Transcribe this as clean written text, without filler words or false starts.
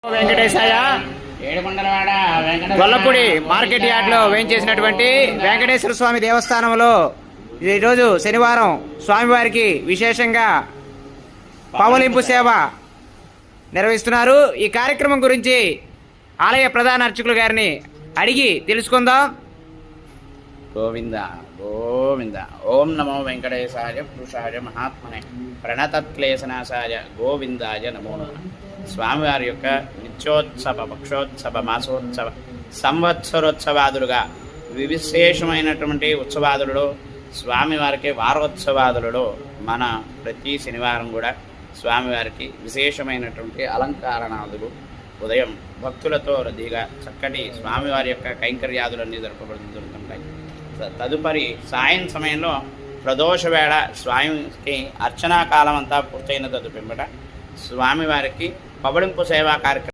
వెంకటేశాయ Gollapudi market yard లో వేయించేసినటువంటి వెంకటేశ్వర స్వామి దేవస్థానంలో ఈరోజు శనివారం స్వామివారికి విశేషంగా పవలింపు సేవ నిర్వహిస్తున్నారు. ఈ కార్యక్రమం గురించి ఆలయ ప్రధాన అర్చకులు గారిని అడిగి తెలుసుకుందాం. గోవింద గోవింద. ఓం నమో వెంకటేశాయ పురుషాయ మహాత్మనే ప్రణతక్లేశనాశాయ గోవిందాయ నమో నమః. స్వామివారి యొక్క నిత్యోత్సవ పక్షోత్సవ మాసోత్సవ సంవత్సరోత్సవాదులుగా విశేషమైనటువంటి ఉత్సవాదులలో స్వామివారికి వారోత్సవాదులలో మన ప్రతి శనివారం కూడా స్వామివారికి విశేషమైనటువంటి అలంకారణాదులు ఉదయం భక్తులతో రద్దీగా చక్కటి స్వామివారి యొక్క కైంకర్యాదులన్నీ జరపబడుతుంటాయి. తదుపరి సాయం సమయంలో ప్రదోష వేళ స్వామికి అర్చనా కాలం అంతా పూర్తయిన తదుపింబట స్వామివారికి పవళింపు సేవా కార్యక్రమం